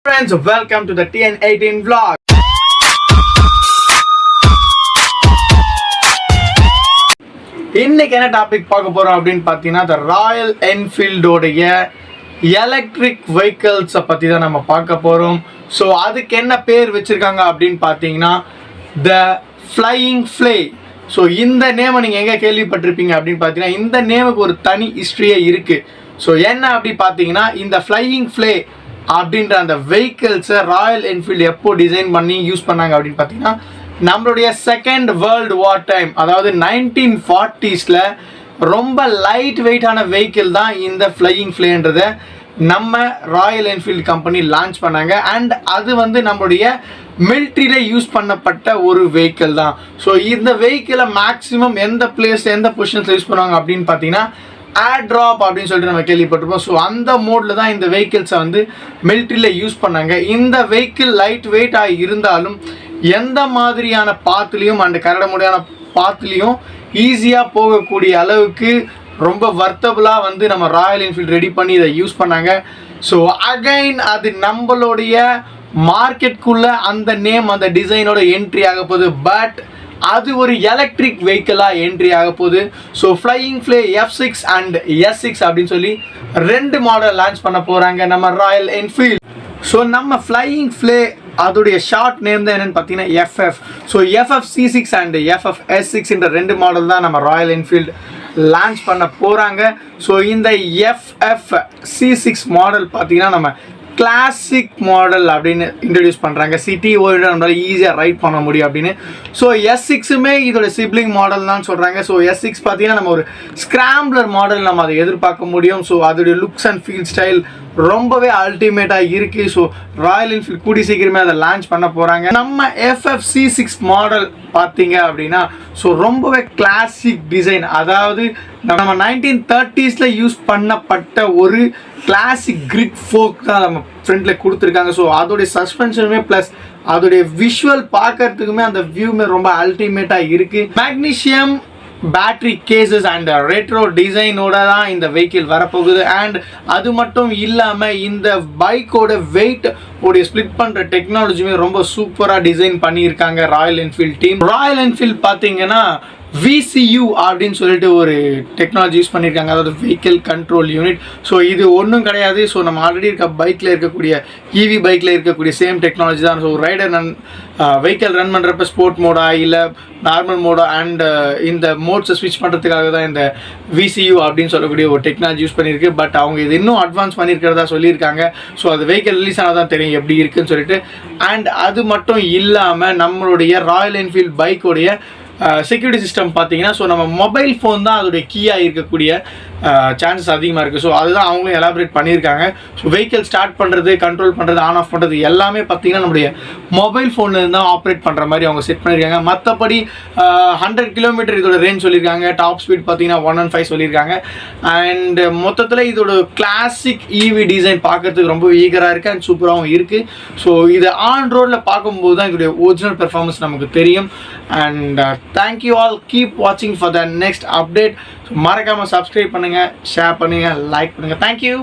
Friends, welcome to the TN18 vlog. இன்னைக்கு என்ன topic பார்க்க போறோம் அப்படின்னு பார்த்தீங்கன்னா the Royal Enfield உடைய எலக்ட்ரிக் வெஹிக்கிள்ஸை பற்றி தான் நம்ம பார்க்க போகிறோம். ஸோ அதுக்கு என்ன பேர் வச்சுருக்காங்க அப்படின்னு பார்த்தீங்கன்னா த ஃப்ளையிங் ஃப்ளே. ஸோ இந்த நேமை நீங்கள் எங்கே கேள்விப்பட்டிருப்பீங்க அப்படின்னு பார்த்தீங்கன்னா இந்த நேமுக்கு ஒரு தனி ஹிஸ்ட்ரியே இருக்குது. ஸோ என்ன அப்படி பார்த்தீங்கன்னா இந்த ஃப்ளையிங் ஃப்ளே அப்படின்ற அந்த வெஹிக்கிள்ஸை ராயல் என்ஃபீல்டு எப்போ டிசைன் பண்ணி யூஸ் பண்ணாங்க அப்படின்னு பார்த்தீங்கன்னா நம்மளுடைய செகண்ட் வேர்ல்டு வார் டைம், அதாவது 1940s ரொம்ப லைட் வெயிட்டான வெஹிக்கிள் தான் இந்த ஃப்ளையிங் ஃப்ளேன்றதை நம்ம ராயல் என்ஃபீல்டு கம்பெனி லான்ச் பண்ணாங்க. அண்ட் அது நம்மளுடைய மிலிட்ரியில் யூஸ் பண்ணப்பட்ட ஒரு வெஹிக்கிள் தான். ஸோ இந்த வெஹிக்கிளை மேக்ஸிமம் எந்த பிளேஸ் எந்த பொசிஷன்ஸில் யூஸ் பண்ணுவாங்க அப்படின்னு பார்த்தீங்கன்னா ஏர் ட்ராப் அப்படின்னு சொல்லிட்டு நம்ம கேள்விப்பட்டிருப்போம். ஸோ அந்த மோடில் தான் இந்த வெஹிக்கிள்ஸை மிலிட்ரியில் யூஸ் பண்ணாங்க. இந்த வெஹிக்கிள் லைட் வெயிட்டாக இருந்தாலும் எந்த மாதிரியான பாத்துலேயும் அண்ட் கரடமுடியான பாத்துலேயும் ஈஸியாக போகக்கூடிய அளவுக்கு ரொம்ப வர்த்தபுளாக நம்ம ராயல் என்ஃபீல்டு ரெடி பண்ணி இதை யூஸ் பண்ணாங்க. ஸோ அகைன் அது நம்மளுடைய மார்க்கெட்டுக்குள்ளே அந்த நேம் அந்த டிசைனோட என்ட்ரி ஆக போகுது. பட் அது ஒரு எலக்ட்ரிக் வெஹிக்கிளாக என்ட்ரி ஆக போகுது. So flying ஃப்ளே F6 and S6 அப்படின்னு சொல்லி ரெண்டு மாடல் லான்ச் பண்ண போகிறாங்க நம்ம ராயல் என்ஃபீல்டு. ஸோ நம்ம ஃப்ளையிங் ஃப்ளே அதோடைய ஷார்ட் நேம் தான் என்னென்னு பார்த்தீங்கன்னா FF. So FF-C6 and FF-S6 என்ற ரெண்டு மாடல் தான் நம்ம ராயல் என்ஃபீல்டு லான்ச் பண்ண போகிறாங்க. ஸோ இந்த FF-C6 மாடல் பார்த்தீங்கன்னா நம்ம கிளாசிக் மாடல் அப்படின்னு இன்ட்ரடியூஸ் பண்ணுறாங்க. சிட்டி ஓட நம்மளால் ஈஸியாக ரைட் பண்ண முடியும் அப்படின்னு. ஸோ S6மே இதோட சிப்ளிங் மாடல் தான் சொல்கிறாங்க. ஸோ S6 பார்த்தீங்கன்னா நம்ம ஒரு ஸ்கிராம்பிளர் மாடல் நம்ம அதை எதிர்பார்க்க முடியும். ஸோ அதோடைய லுக்ஸ் அண்ட் ஃபீல் ஸ்டைல் ரொம்பவே அல்டிமேட்டாக இருக்குது. ஸோ ராயல் என்ஃபீல்டு கூடி சீக்கிரமே அதை லான்ச் பண்ண போகிறாங்க. நம்ம FF-C6 மாடல் பார்த்தீங்க அப்படின்னா ஸோ ரொம்பவே கிளாசிக் டிசைன், அதாவது நம்ம 1930s யூஸ் பண்ணப்பட்ட ஒரு கிளாசிக் கிரிட் ஃபோக் தான் நம்ம ஃப்ரண்ட்டில் கொடுத்துருக்காங்க. ஸோ அதோடைய சஸ்பென்ஷனுமே ப்ளஸ் அதோடைய விஷுவல் பார்க்கறதுக்குமே அந்த வியூமே ரொம்ப அல்டிமேட்டாக இருக்குது. Magnesium battery cases and retro டிசைனோட தான் இந்த வெஹிக்கிள் வரப்போகுது. அண்ட் அது மட்டும் இல்லாமல் இந்த பைக்கோட வெயிட் உடைய ஸ்ப்ளிட் பண்ணுற டெக்னாலஜியுமே ரொம்ப சூப்பராக டிசைன் பண்ணியிருக்காங்க Royal Enfield team. Royal Enfield பார்த்தீங்கன்னா VCU அப்படின்னு சொல்லிட்டு ஒரு டெக்னாலஜி யூஸ் பண்ணியிருக்காங்க, அதாவது வெஹிக்கிள் கண்ட்ரோல் யூனிட். ஸோ இது ஒன்றும் கிடையாது. ஸோ நம்ம ஆல்ரெடி இருக்க பைக்கில் இருக்கக்கூடிய EV பைக்கில் இருக்கக்கூடிய சேம் டெக்னாலஜி தான். ஸோ ரைடர் வெஹிக்கிள் ரன் பண்ணுறப்ப ஸ்போர்ட் மோடா இல்லை நார்மல் மோடா அண்ட் இந்த மோட்ஸை ஸ்விட்ச் பண்ணுறதுக்காக தான் இந்த VCU அப்படின்னு சொல்லக்கூடிய ஒரு டெக்னாலஜி யூஸ் பண்ணியிருக்கு. பட் அவங்க இது இன்னும் அட்வான்ஸ் பண்ணியிருக்கிறதா சொல்லியிருக்காங்க. ஸோ அது வெஹிக்கிள் ரிலீஸ் ஆனால் தான் தெரியும் எப்படி இருக்குன்னு சொல்லிட்டு. அண்ட் அது மட்டும் இல்லாமல் நம்மளுடைய ராயல் என்ஃபீல்டு பைக்கோடைய செக்யூரிட்டி சிஸ்டம் பார்த்தீங்கன்னா ஸோ நம்ம மொபைல் ஃபோன் தான் அதோடைய கீயாக இருக்கக்கூடிய சான்சஸ் அதிகமாக இருக்குது. ஸோ அதுதான் அவங்களும் எலாபரேட் பண்ணியிருக்காங்க. ஸோ வெஹிக்கிள் ஸ்டார்ட் பண்ணுறது, கண்ட்ரோல் பண்ணுறது, ஆன் ஆஃப் பண்ணுறது எல்லாமே பார்த்தீங்கன்னா நம்முடைய மொபைல் ஃபோனில் தான் ஆப்ரேட் பண்ணுற மாதிரி அவங்க செட் பண்ணியிருக்காங்க. மற்றபடி 100 கிலோமீட்டர் இதோட ரேஞ்ச் சொல்லியிருக்காங்க. டாப் ஸ்பீட் பார்த்தீங்கன்னா 115 சொல்லியிருக்காங்க. அண்ட் மொத்தத்தில் இதோட கிளாசிக் EV டிசைன் பார்க்கறதுக்கு ரொம்ப ஈகராக இருக்குது அண்ட் சூப்பராகவும் இருக்குது. ஸோ இது ஆன் ரோடில் பார்க்கும்போது தான் இதோடைய ஒரிஜினல் பெர்ஃபார்மன்ஸ் நமக்கு தெரியும். And thank you all, keep watching for the next update. மறக்காம சப்ஸ்கிரைப் பண்ணுங்க, ஷேர் பண்ணுங்க, லைக் பண்ணுங்க. Thank you.